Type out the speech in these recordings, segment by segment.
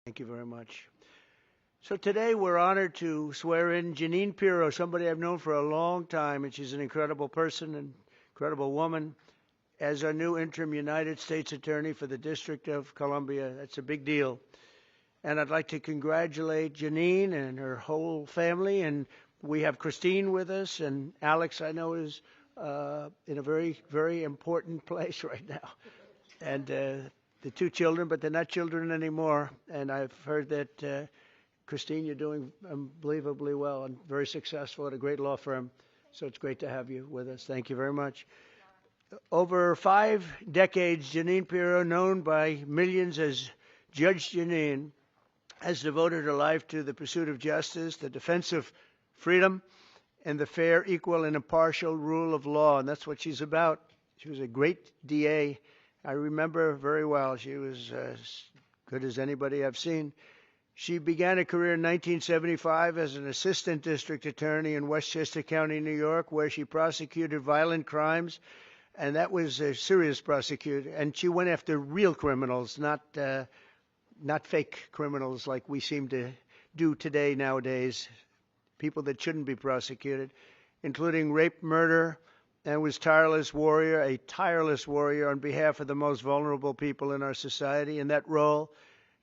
Thank you very much. So today we're honored to swear in Jeanine Pirro, somebody I've known for a long time, and she's an incredible person, an incredible woman, as our new Interim United States Attorney for the District of Columbia. That's a big deal. And I'd like to congratulate Jeanine and her whole family. And we have Christine with us, and Alex, I know, is in a very, very important place right now. And the two children, but they're not children anymore. And I've heard that, Christine, you're doing unbelievably well and very successful at a great law firm. So it's great to have you with us. Thank you very much. Over 5 decades, Jeanine Pirro, known by millions as Judge Jeanine, has devoted her life to the pursuit of justice, the defense of freedom, and the fair, equal, and impartial rule of law. And that's what she's about. She was a great DA. I remember very well. She was as good as anybody I've seen. She began a career in 1975 as an assistant district attorney in Westchester County, New York, where she prosecuted violent crimes, and that was a serious prosecution. And she went after real criminals, not fake criminals like we seem to do today nowadays, people that shouldn't be prosecuted, including rape, murder, and was a tireless warrior on behalf of the most vulnerable people in our society. In that role,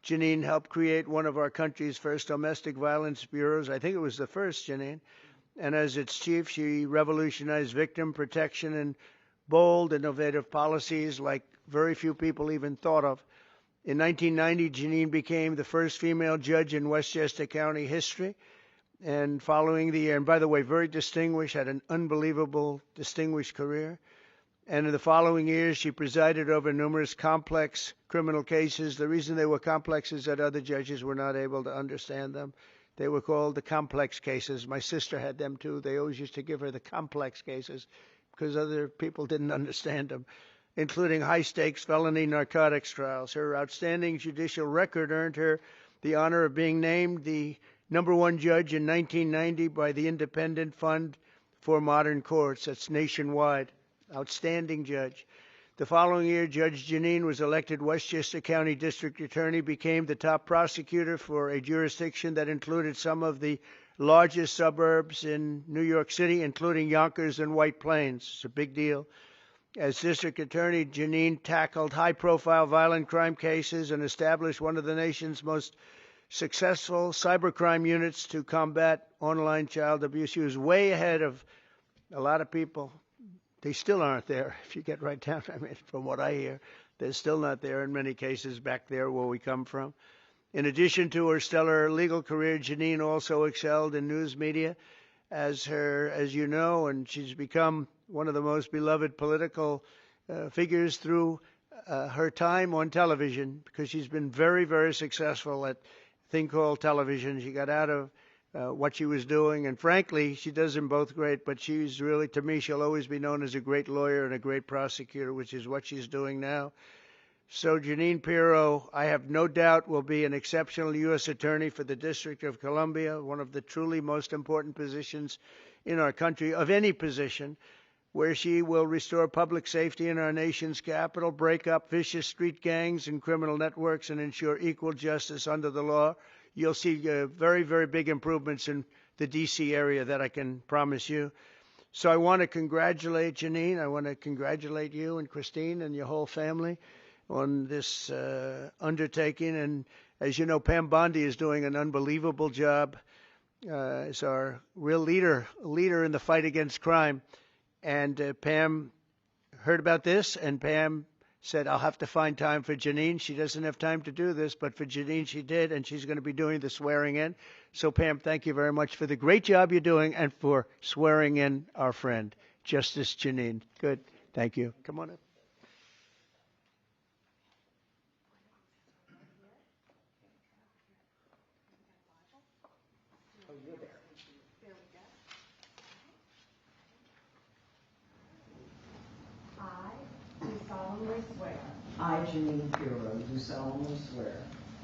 Jeanine helped create one of our country's first domestic violence bureaus. I think it was the first, Jeanine. And as its chief, she revolutionized victim protection and bold, innovative policies like very few people even thought of. In 1990, Jeanine became the first female judge in Westchester County history. And following the year, and by the way, very distinguished, had an unbelievable distinguished career. And in the following years, she presided over numerous complex criminal cases. The reason they were complex is that other judges were not able to understand them. They were called the complex cases. My sister had them too. They always used to give her the complex cases because other people didn't understand them, including high-stakes felony narcotics trials. Her outstanding judicial record earned her the honor of being named the #1 judge in 1990 by the Independent Fund for Modern Courts. That's nationwide. Outstanding judge. The following year, Judge Jeanine was elected Westchester County District Attorney, became the top prosecutor for a jurisdiction that included some of the largest suburbs in New York City, including Yonkers and White Plains. It's a big deal. As District Attorney, Jeanine tackled high-profile violent crime cases and established one of the nation's most successful cybercrime units to combat online child abuse. She was way ahead of a lot of people. They still aren't there, if you get right down. I mean, from what I hear, they're still not there in many cases back there where we come from. In addition to her stellar legal career, Jeanine also excelled in news media as you know, and she's become one of the most beloved political figures through her time on television, because she's been very, very successful at a thing called television. She got out of what she was doing, and frankly, she does them both great, but she's really, to me, she'll always be known as a great lawyer and a great prosecutor, which is what she's doing now. So Jeanine Pirro, I have no doubt, will be an exceptional U.S. Attorney for the District of Columbia, one of the truly most important positions in our country, of any position, where she will restore public safety in our nation's capital, break up vicious street gangs and criminal networks, and ensure equal justice under the law. You'll see very, very big improvements in the D.C. area, that I can promise you. So I want to congratulate Jeanine. I want to congratulate you and Christine and your whole family on this undertaking. And as you know, Pam Bondi is doing an unbelievable job as our real leader in the fight against crime. And Pam heard about this, and Pam said, I'll have to find time for Jeanine. She doesn't have time to do this, but for Jeanine she did, and she's going to be doing the swearing in. So Pam, thank you very much for the great job you're doing and for swearing in our friend, Justice Jeanine. Good. Thank you. Come on up. I, Jeanine Pirro, do solemnly swear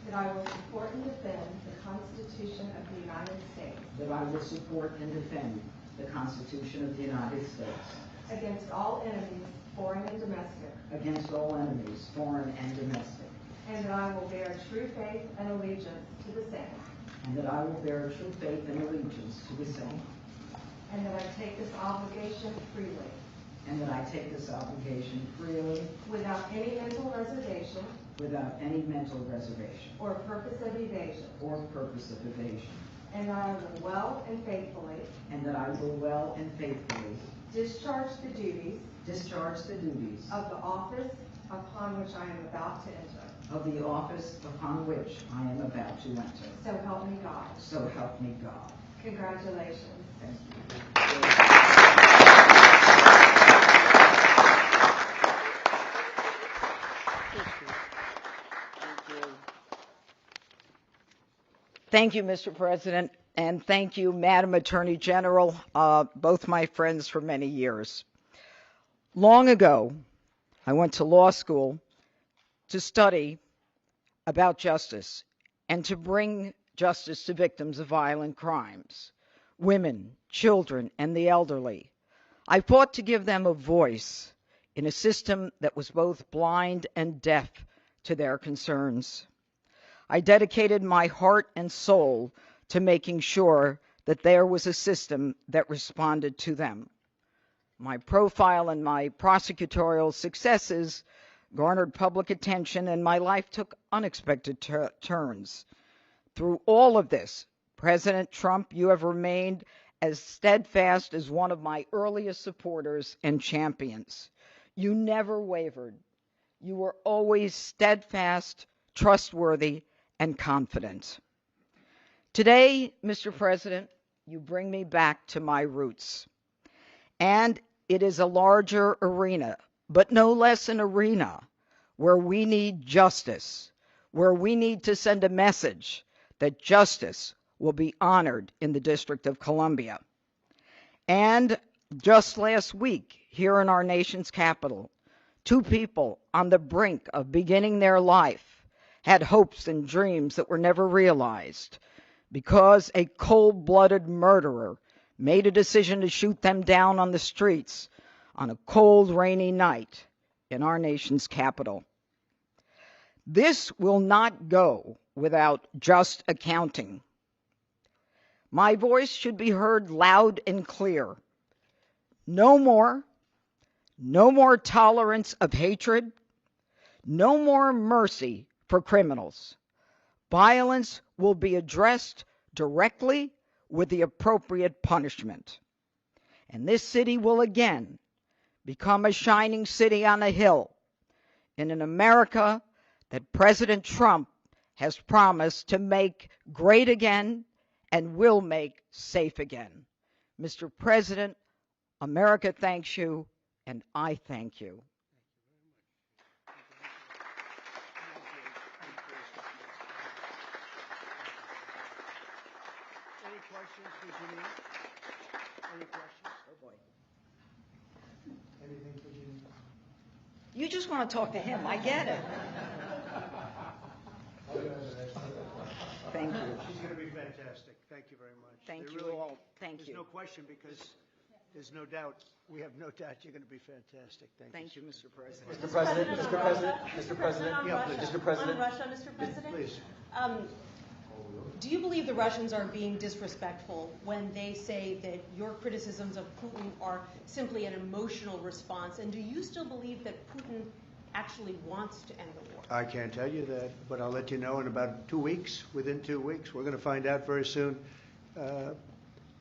that I will support and defend the Constitution of the United States that I will support and defend the Constitution of the United States against all enemies, foreign and domestic, against all enemies, foreign and domestic, and that I will bear true faith and allegiance to the same, and that I will bear true faith and allegiance to the same, and that I take this obligation freely, and that I take this obligation freely, without any mental reservation without any mental reservation or purpose of evasion, or purpose of evasion, and that I will well and faithfully and that I will well and faithfully discharge the duties discharge the duties of the office upon which I am about to enter. of the office upon which I am about to enter. So help me God. So help me God. Congratulations. Thank you. Thank you, Mr. President, and thank you, Madam Attorney General, both my friends for many years. Long ago, I went to law school to study about justice and to bring justice to victims of violent crimes, women, children, and the elderly. I fought to give them a voice in a system that was both blind and deaf to their concerns. I dedicated my heart and soul to making sure that there was a system that responded to them. My profile and my prosecutorial successes garnered public attention, and my life took unexpected turns. Through all of this, President Trump, you have remained as steadfast as one of my earliest supporters and champions. You never wavered. You were always steadfast, trustworthy, and confident. Today, Mr. President, you bring me back to my roots. And it is a larger arena, but no less an arena where we need justice, where we need to send a message that justice will be honored in the District of Columbia. And just last week, here in our nation's capital, two people on the brink of beginning their life had hopes and dreams that were never realized because a cold-blooded murderer made a decision to shoot them down on the streets on a cold, rainy night in our nation's capital. This will not go without just accounting. My voice should be heard loud and clear. No more tolerance of hatred, no more mercy for criminals. Violence will be addressed directly with the appropriate punishment. And this city will again become a shining city on a hill in an America that President Trump has promised to make great again and will make safe again. Mr. President, America thanks you, and I thank you. Any questions for Jeanine? Any questions? Oh boy. Anything for Jeanine? You just want to talk to him. I get it. Thank you. She's going to be fantastic. Thank you very much. Thank There you really- all. Thank There's you. no question because there's no doubt. We have no doubt you're going to be fantastic. Thank you, Mr. President. Mr. President, Mr. President, Mr. President, Yeah, please. Mr. President. On Russia, Mr. President? Please. Do you believe the Russians are being disrespectful when they say that your criticisms of Putin are simply an emotional response? And do you still believe that Putin actually wants to end the war? I can't tell you that, but I'll let you know in about 2 weeks. Within 2 weeks, we're going to find out very soon. We're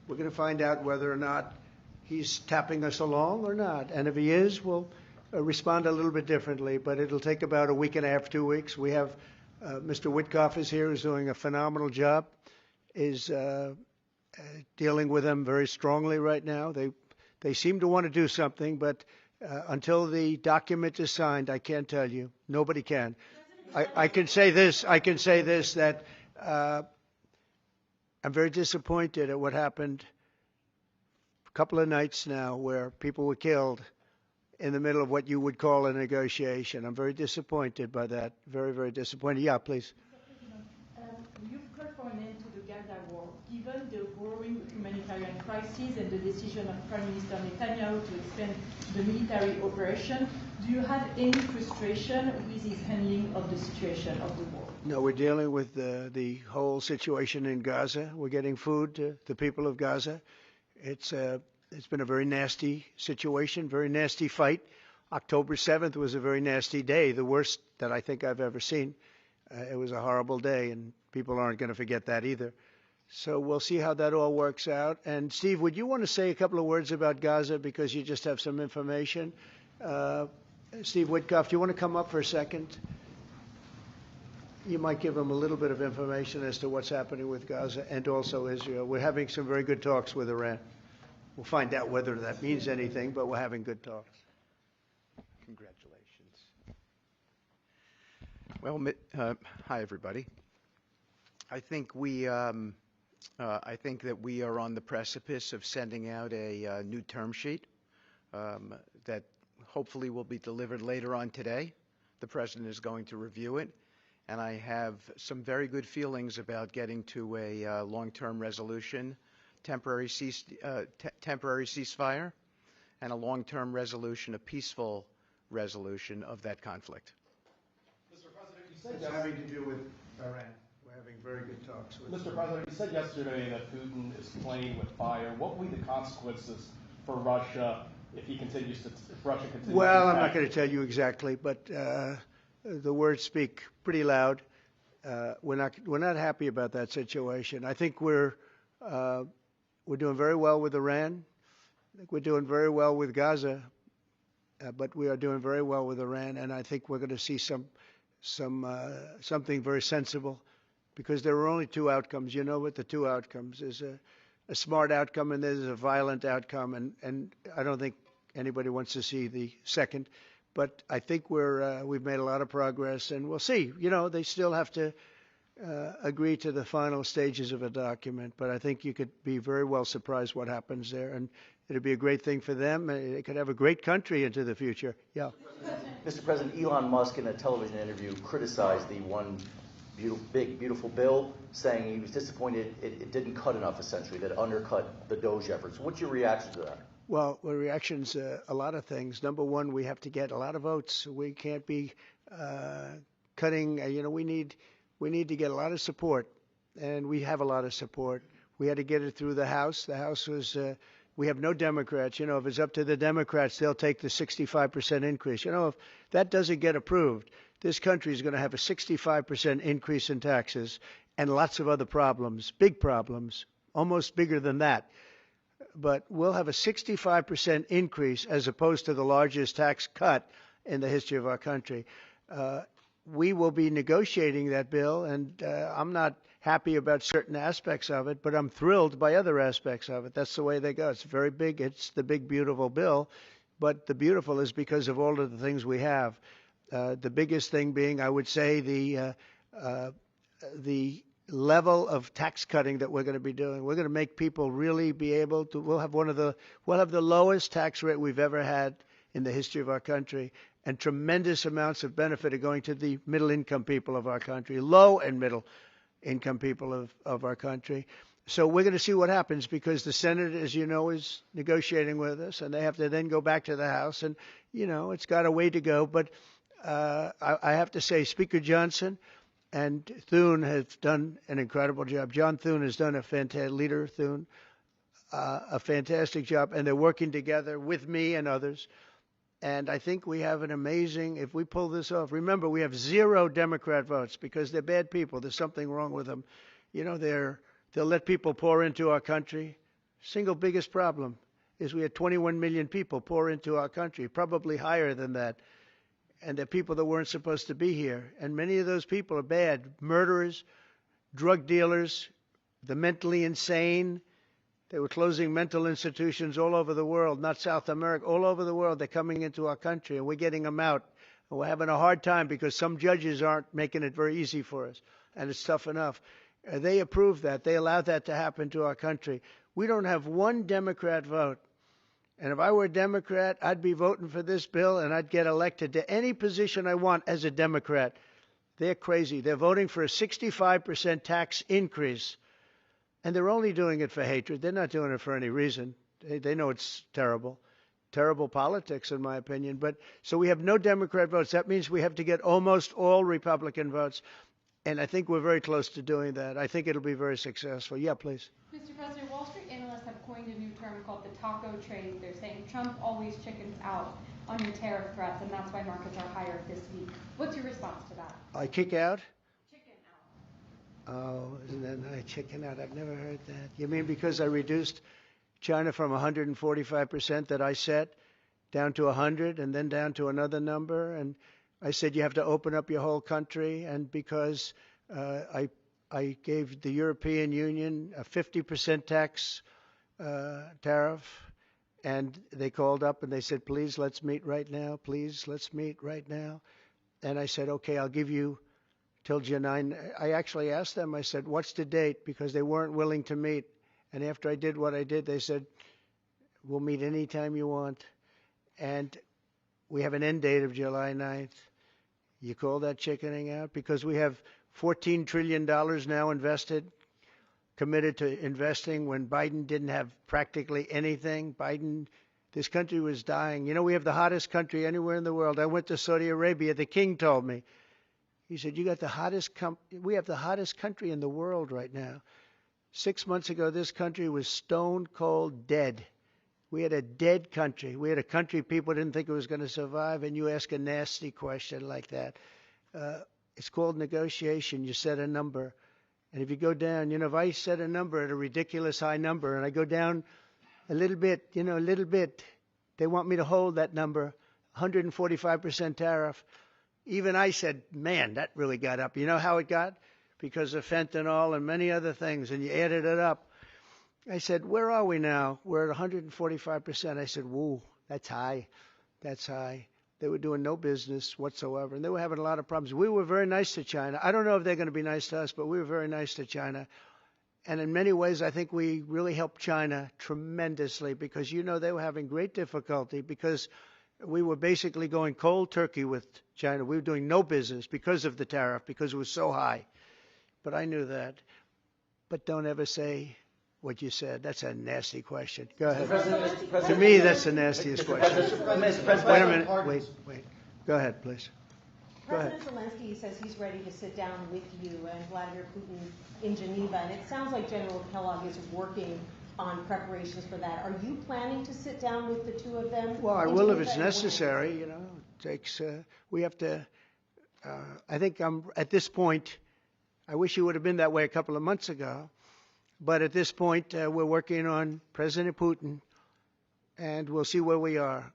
going to find out whether or not he's tapping us along or not. And if he is, we'll respond a little bit differently. But it'll take about a week and a half, 2 weeks. We have Mr. Witkoff is here, who's doing a phenomenal job, is dealing with them very strongly right now. They seem to want to do something, but until the document is signed, I can't tell you. Nobody can. I can say this. That I'm very disappointed at what happened a couple of nights now, where people were killed in the middle of what you would call a negotiation. I'm very disappointed by that. Very, very disappointed. Yeah, please. You've called for an end to the Gaza war. Given the growing humanitarian humanitarian crisis and the decision of Prime Minister Netanyahu to expand the military operation. Do you have any frustration with his handling of the situation of the war? No, we're dealing with the whole situation in Gaza. We're getting food to the people of Gaza. It's been a very nasty situation, very nasty fight. October 7th was a very nasty day, the worst that I think I've ever seen. It was a horrible day, and people aren't going to forget that either. So we'll see how that all works out. And Steve, would you want to say a couple of words about Gaza because you just have some information? Steve Witkoff, do you want to come up for a second? You might give them a little bit of information as to what's happening with Gaza and also Israel. We're having some very good talks with Iran. We'll find out whether that means anything, but we're having good talks. Congratulations. Well, hi everybody. I think that we are on the precipice of sending out a new term sheet that hopefully will be delivered later on today. The President is going to review it, and I have some very good feelings about getting to a long-term resolution, temporary ceasefire, and a long-term resolution, a peaceful resolution of that conflict. Mr. President, you said It's having to do with Iran. We're having very good talks with Mr. President, you said yesterday that Putin is playing with fire. What will be the consequences for Russia if Russia continues Well, to I'm not going to tell you exactly, but the words speak pretty loud. We're not happy about that situation. I think we're doing very well with Iran. I think we're doing very well with Gaza, but we are doing very well with Iran, and I think we're going to see something very sensible, because there are only two outcomes. You know what the two outcomes is: a smart outcome and there's a violent outcome, and I don't think anybody wants to see the second. But I think we've made a lot of progress, and we'll see. You know, they still have to agree to the final stages of a document, but I think you could be very well surprised what happens there, and it'll be a great thing for them. They could have a great country into the future. Yeah. Mr. President, Elon Musk in a television interview criticized the one big, beautiful bill, saying he was disappointed it didn't cut enough, essentially, that it undercut the Doge efforts. What's your reaction to that? Well, the reaction's a lot of things. Number one, we have to get a lot of votes. We can't be cutting. We need to get a lot of support, and we have a lot of support. We had to get it through the House. The House was. We have no Democrats. You know, if it's up to the Democrats, they'll take the 65% increase. You know, if that doesn't get approved, this country is going to have a 65% increase in taxes and lots of other problems, big problems, almost bigger than that. But we'll have a 65% increase as opposed to the largest tax cut in the history of our country. We will be negotiating that bill, and I'm not happy about certain aspects of it, but I'm thrilled by other aspects of it. That's the way they go. It's very big. It's the big, beautiful bill, but the beautiful is because of all of the things we have. The biggest thing being, I would say, the level of tax cutting that we're going to be doing. We're going to make people really be able to. We'll have the lowest tax rate we've ever had in the history of our country, and tremendous amounts of benefit are going to the middle-income people of our country, low and middle-income people of our country. So we're going to see what happens, because the Senate, as you know, is negotiating with us, and they have to then go back to the House, and it's got a way to go. But I have to say, Speaker Johnson and Thune have done an incredible job. John Thune has done a fantastic job, and they're working together with me and others. And I think we have an amazing, if we pull this off, remember, we have 0 Democrat votes because they're bad people. There's something wrong with them. They'll let people pour into our country. Single biggest problem is we had 21 million people pour into our country, probably higher than that. And they're people that weren't supposed to be here. And many of those people are bad. Murderers, drug dealers, the mentally insane. They were closing mental institutions all over the world, not South America, all over the world. They're coming into our country, and we're getting them out. And we're having a hard time because some judges aren't making it very easy for us, and it's tough enough. They approved that. They allowed that to happen to our country. We don't have one Democrat vote. And if I were a Democrat, I'd be voting for this bill, and I'd get elected to any position I want as a Democrat. They're crazy. They're voting for a 65% tax increase And they're only doing it for hatred. They're not doing it for any reason. They know it's terrible. Terrible politics, in my opinion. But so we have no Democrat votes. That means we have to get almost all Republican votes. And I think we're very close to doing that. I think it'll be very successful. Yeah, please. Mr. President, Wall Street analysts have coined a new term called the taco trade. They're saying Trump always chickens out on your tariff threats, and that's why markets are higher this week. What's your response to that? I kick out? Chicken out. Oh, isn't that nice? Chicken out. I've never heard that. You mean because I reduced China from 145% that I set down to 100 and then down to another number? And I said you have to open up your whole country. And because I gave the European Union a 50% tax tariff, and they called up and they said, please, let's meet right now. Please, let's meet right now. And I said, okay, I'll give you till Jeanine. I actually asked them, I said, what's the date? Because they weren't willing to meet. And after I did what I did, they said, we'll meet anytime you want. And we have an end date of July 9th. You call that chickening out? Because we have $14 trillion now invested, committed to investing when Biden didn't have practically anything. This country was dying. You know, we have the hottest country anywhere in the world. I went to Saudi Arabia. The king told me. He said, you got the hottest we have the hottest country in the world right now. 6 months ago, this country was stone cold dead. We had a dead country. We had a country people didn't think it was going to survive, and you ask a nasty question like that. It's called negotiation. You set a number. And if you go down, if I set a number at a ridiculous high number and I go down a little bit, a little bit, they want me to hold that number, 145% tariff. Even I said, man, that really got up. You know how it got? Because of fentanyl and many other things, and you added it up. I said, where are we now? We're at 145%. I said, whoa, that's high. That's high. They were doing no business whatsoever, and they were having a lot of problems. We were very nice to China. I don't know if they're going to be nice to us, but we were very nice to China. And in many ways, I think we really helped China tremendously because, they were having great difficulty because we were basically going cold turkey with China. We were doing no business because of the tariff, because it was so high. But I knew that. But don't ever say what you said. That's a nasty question. Go ahead. To me, that's the nastiest question. Wait a minute. Wait. Go ahead, please. Go ahead. President Zelensky says he's ready to sit down with you and Vladimir Putin in Geneva, and it sounds like General Kellogg is working on preparations for that. Are you planning to sit down with the two of them? Well, I will if it's necessary. It takes. We have to. I think I'm at this point. I wish it would have been that way a couple of months ago. But at this point, we're working on President Putin, and we'll see where we are.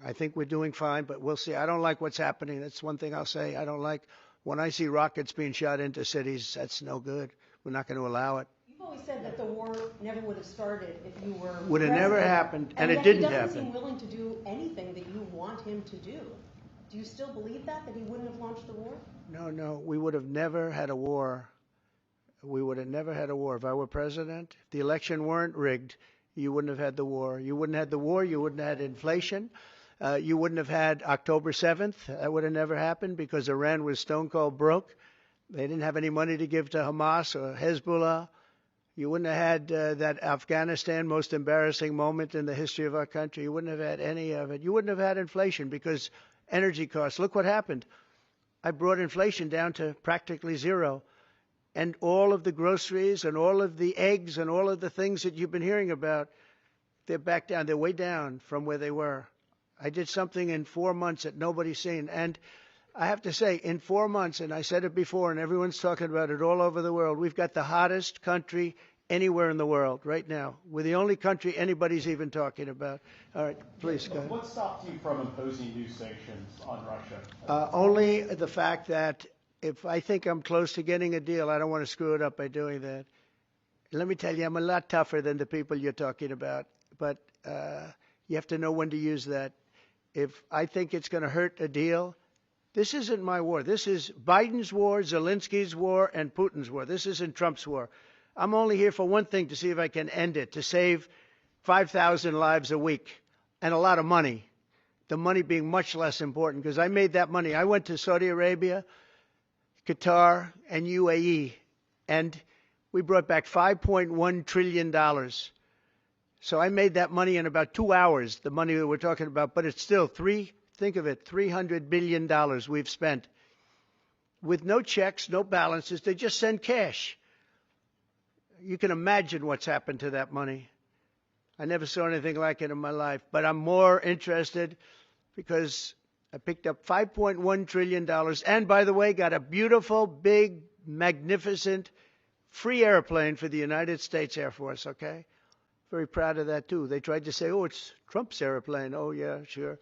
I think we're doing fine, but we'll see. I don't like what's happening. That's one thing I'll say. I don't like when I see rockets being shot into cities. That's no good. We're not going to allow it. You've always said that the war never would have started if you were Would have never happened, and it didn't didn't happen. He doesn't happen. seem willing to do anything that you want him to do. Do you still believe that he wouldn't have launched the war? No. We would have never had a war. We would have never had a war. If I were president, if the election weren't rigged, you wouldn't have had the war. You wouldn't have had the war. You wouldn't have had inflation. You wouldn't have had October 7th. That would have never happened because Iran was stone cold broke. They didn't have any money to give to Hamas or Hezbollah. You wouldn't have had that Afghanistan most embarrassing moment in the history of our country. You wouldn't have had any of it. You wouldn't have had inflation because energy costs. Look what happened. I brought inflation down to practically zero. And all of the groceries and all of the eggs and all of the things that you've been hearing about, they're back down. They're way down from where they were. I did something in 4 months that nobody's seen. And I have to say, in 4 months, and I said it before, and everyone's talking about it all over the world, we've got the hottest country anywhere in the world right now. We're the only country anybody's even talking about. All right, please go ahead. What stopped you from imposing new sanctions on Russia? Only the fact that if I think I'm close to getting a deal, I don't want to screw it up by doing that. Let me tell you, I'm a lot tougher than the people you're talking about, but you have to know when to use that. If I think it's going to hurt a deal, this isn't my war. This is Biden's war, Zelensky's war, and Putin's war. This isn't Trump's war. I'm only here for one thing, to see if I can end it, to save 5,000 lives a week and a lot of money, the money being much less important because I made that money. I went to Saudi Arabia, Qatar, and UAE, and We brought back $5.1 trillion. So I made that money in about 2 hours, the money that we're talking about, but it's still think of it, $300 billion we've spent with no checks, no balances. They just send cash. You can imagine what's happened to that money. I never saw anything like it in my life, but I'm more interested because I picked up $5.1 trillion and, by the way, got a beautiful, big, magnificent, free airplane for the United States Air Force, okay? Very proud of that, too. They tried to say, oh, it's Trump's airplane. Oh, yeah, sure.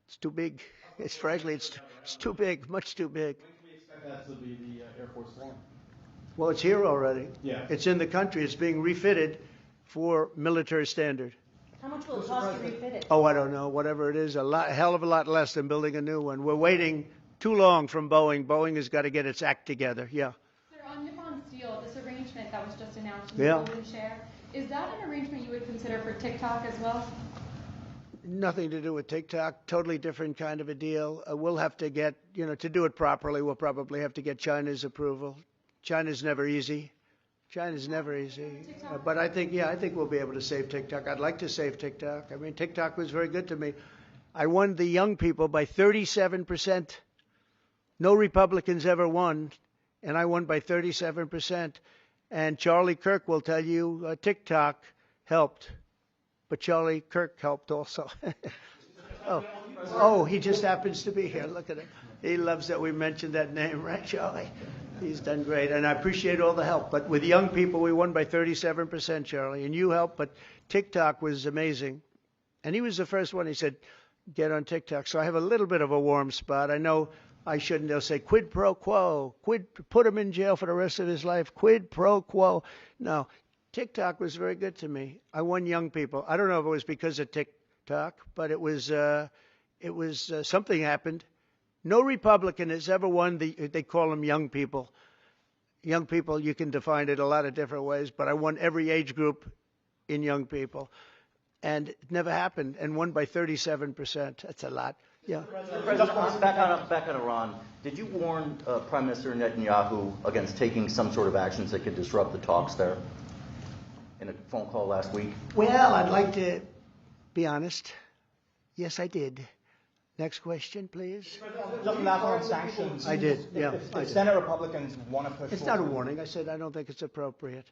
It's too big. Frankly, it's too big, much too big. When can we expect that to be the Air Force One? Well, it's here already. Yeah. It's in the country. It's being refitted for military standard. How much will it cost to refit it? Oh, I don't know. Whatever it is, a hell of a lot less than building a new one. We're waiting too long from Boeing. Boeing has got to get its act together. Yeah. Sir, on Nippon Steel, this arrangement that was just announced in the golden share, is that an arrangement you would consider for TikTok as well? Nothing to do with TikTok. Totally different kind of a deal. We'll have to get, to do it properly, we'll probably have to get China's approval. China's never easy. China's never easy. But I think we'll be able to save TikTok. I'd like to save TikTok. I mean, TikTok was very good to me. I won the young people by 37%. No Republicans ever won, and I won by 37%. And Charlie Kirk will tell you TikTok helped, but Charlie Kirk helped also. Oh, he just happens to be here. Look at him. He loves that we mentioned that name, right, Charlie? He's done great, and I appreciate all the help. But with young people, we won by 37%, Charlie, and you helped. But TikTok was amazing, and he was the first one. He said, "Get on TikTok." So I have a little bit of a warm spot. I know I shouldn't. They'll say quid pro quo, put him in jail for the rest of his life. Quid pro quo. No, TikTok was very good to me. I won young people. I don't know if it was because of TikTok, but it was something happened. No Republican has ever won they call them young people. Young people, you can define it a lot of different ways, but I won every age group in young people. And it never happened, and won by 37%. That's a lot. Yeah. Back on Iran, did you warn Prime Minister Netanyahu against taking some sort of actions that could disrupt the talks there in a phone call last week? Well, I'd like to be honest. Yes, I did. Next question, please. Just last on sanctions. I did, yeah. If Senate Republicans want to push It's not a warning. I said I don't think it's appropriate.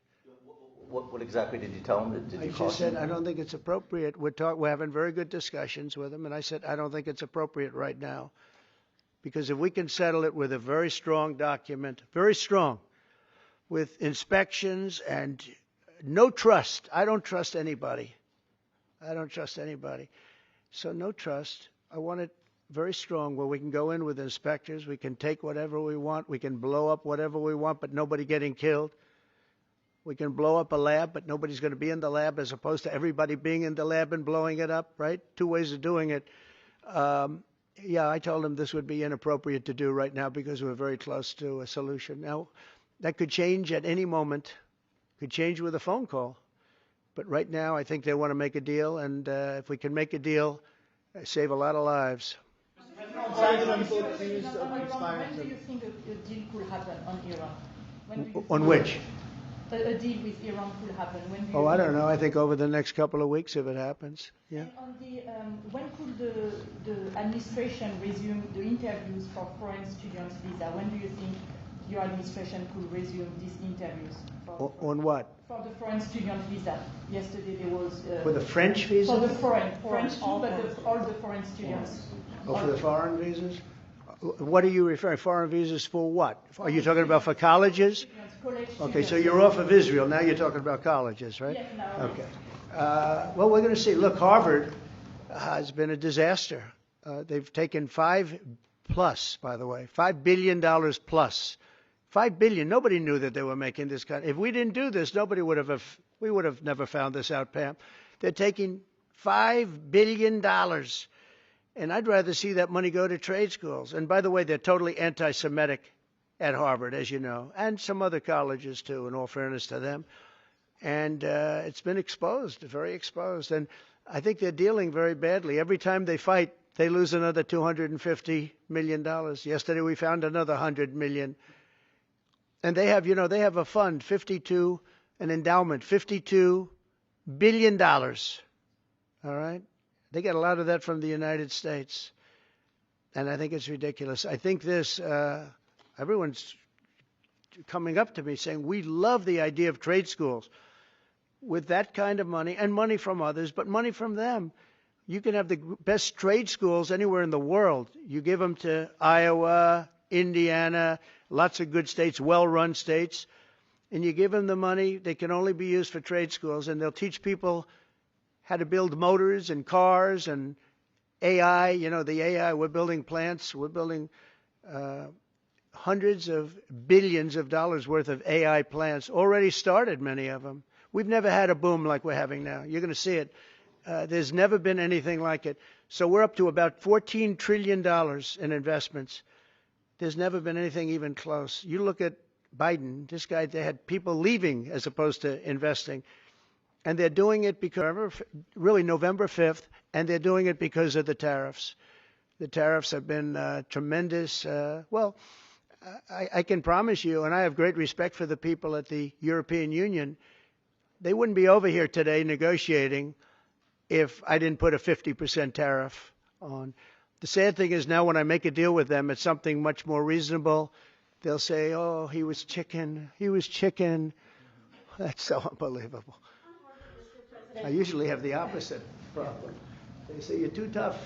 What exactly did you tell him? I just said I don't think it's appropriate. We're having very good discussions with him, and I said I don't think it's appropriate right now. Because if we can settle it with a very strong document, very strong, with inspections and no trust. I don't trust anybody. So no trust. I want it very strong where we can go in with inspectors. We can take whatever we want. We can blow up whatever we want, but nobody getting killed. We can blow up a lab, but nobody's going to be in the lab, as opposed to everybody being in the lab and blowing it up, right? Two ways of doing it. Yeah, I told him this would be inappropriate to do right now because we're very close to a solution. Now, that could change at any moment. Could change with a phone call. But right now, I think they want to make a deal, and if we can make a deal, save a lot of lives. When do you think a deal could happen on Iran? On which? A deal with Iran could happen. When I don't know. I think over the next couple of weeks, if it happens. Yeah. And on when could the administration resume the interviews for foreign students' visa? When do you think your administration could resume these interviews? On what? For the foreign student visa. Yesterday there was... for the French visa? For the French too, but all the foreign students. Oh, for the foreign visas? What are you referring? Foreign visas for what? Are you talking about for colleges? Okay, so you're off of Israel. Now you're talking about colleges, right? Yes, now. Okay. Well, we're going to see. Look, Harvard has been a disaster. They've taken $5 billion plus. $5 billion. Nobody knew that they were making this kind. If we didn't do this, we would have never found this out, Pam. They're taking $5 billion. And I'd rather see that money go to trade schools. And by the way, they're totally anti-Semitic at Harvard, as you know, and some other colleges too, in all fairness to them. And it's been exposed, very exposed. And I think they're dealing very badly. Every time they fight, they lose another $250 million. Yesterday we found another $100 million. And they have, they have a fund, an endowment, $52 billion. All right? They get a lot of that from the United States. And I think it's ridiculous. I think everyone's coming up to me saying, we love the idea of trade schools. With that kind of money, and money from others, but money from them, you can have the best trade schools anywhere in the world. You give them to Iowa, Indiana, lots of good states, well-run states, and you give them the money. They can only be used for trade schools, and they'll teach people how to build motors and cars and AI. The AI, we're building plants. We're building hundreds of billions of dollars worth of AI plants. Already started, many of them. We've never had a boom like we're having now. You're going to see it. There's never been anything like it. So we're up to about $14 trillion in investments. There's never been anything even close. You look at Biden, this guy, they had people leaving as opposed to investing. And they're doing it because, really, November 5th, and they're doing it because of the tariffs. The tariffs have been tremendous. I can promise you, and I have great respect for the people at the European Union, they wouldn't be over here today negotiating if I didn't put a 50% tariff on. The sad thing is now when I make a deal with them, it's something much more reasonable. They'll say, oh, he was chicken. He was chicken. That's so unbelievable. I usually have the opposite problem. They say, you're too tough.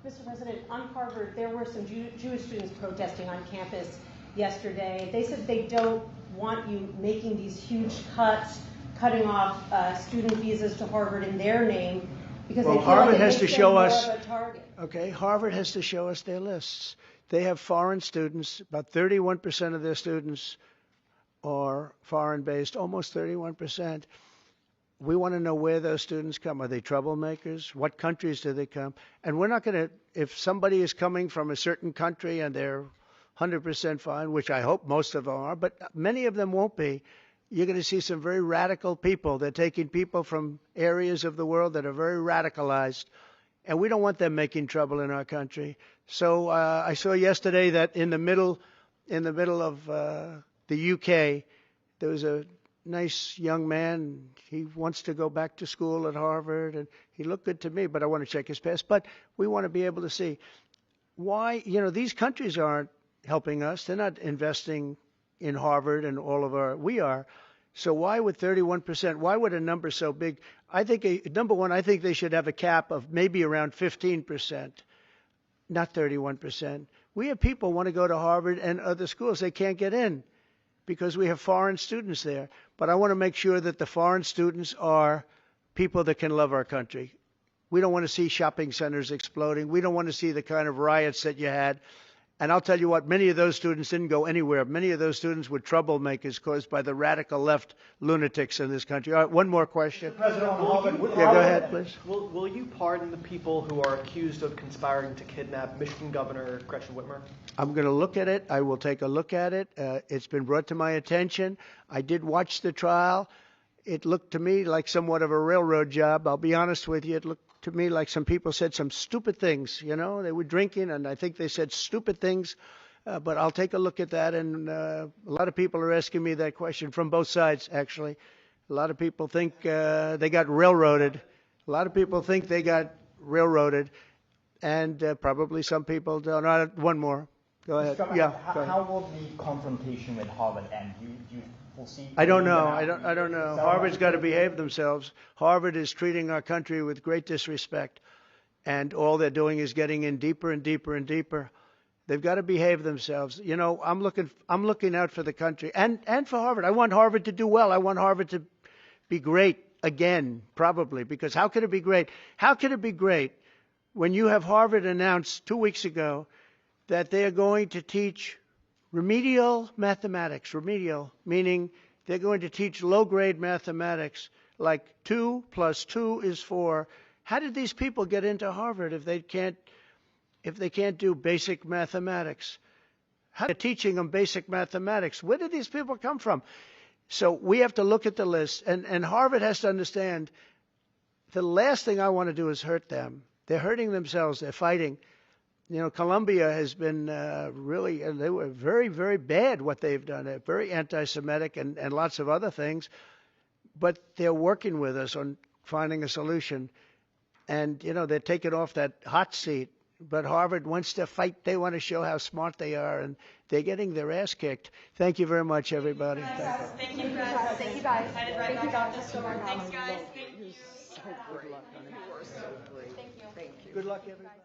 Mr. President, on Harvard, there were some Jewish students protesting on campus yesterday. They said they don't want you making these huge cuts, cutting off student visas to Harvard in their name, because they feel Harvard like it has makes to them show more us. of a target. Okay, Harvard has to show us their lists. They have foreign students. About 31% of their students are foreign-based, almost 31%. We want to know where those students come. Are they troublemakers? What countries do they come? And we're not going to, if somebody is coming from a certain country and they're 100% fine, which I hope most of them are, but many of them won't be, you're going to see some very radical people. They're taking people from areas of the world that are very radicalized, and we don't want them making trouble in our country. So I saw yesterday that in the middle of the UK, there was a nice young man. He wants to go back to school at Harvard, and he looked good to me, but I want to check his past. But we want to be able to see why, these countries aren't helping us. They're not investing in Harvard and all of we are. So why would 31%, why would a number so big? I think, number one, I think they should have a cap of maybe around 15%, not 31%. We have people who want to go to Harvard and other schools. They can't get in because we have foreign students there. But I want to make sure that the foreign students are people that can love our country. We don't want to see shopping centers exploding. We don't want to see the kind of riots that you had. And I'll tell you what, many of those students didn't go anywhere. Many of those students were troublemakers caused by the radical left lunatics in this country. All right, one more question. President, Yeah, go ahead, please. Will you pardon the people who are accused of conspiring to kidnap Michigan Governor Gretchen Whitmer? I'm going to look at it. I will take a look at it. It's been brought to my attention. I did watch the trial. It looked to me like somewhat of a railroad job. I'll be honest with you. It looked to me like some people said some stupid things. They were drinking, and I think they said stupid things. But I'll take a look at that. And a lot of people are asking me that question from both sides, actually. A lot of people think they got railroaded. A lot of people think they got railroaded. And probably some people don't. One more. Go ahead. Yeah. Go ahead. How will the confrontation with Harvard end? You foresee? I don't know. I don't know. Harvard's got to behave themselves. Harvard is treating our country with great disrespect, and all they're doing is getting in deeper and deeper and deeper. They've got to behave themselves. I'm looking out for the country and for Harvard. I want Harvard to do well. I want Harvard to be great again, probably, because how could it be great? How could it be great when you have Harvard announced 2 weeks ago that they are going to teach remedial mathematics, remedial, meaning they're going to teach low-grade mathematics, like 2 + 2 is 4. How did these people get into Harvard if they can't do basic mathematics? How are they teaching them basic mathematics? Where did these people come from? So we have to look at the list, and Harvard has to understand the last thing I want to do is hurt them. They're hurting themselves. They're fighting. Columbia has been really, and they were very, very bad what they've done. They're very anti-Semitic and lots of other things, but they're working with us on finding a solution. And, they're taking off that hot seat. But Harvard wants to fight. They want to show how smart they are, and they're getting their ass kicked. Thank you very much, everybody. Thank you, guys. Thank you, guys. Headed right back out this door. Thanks, guys. Good luck on it. You were so great. Thank you. Good luck, everybody.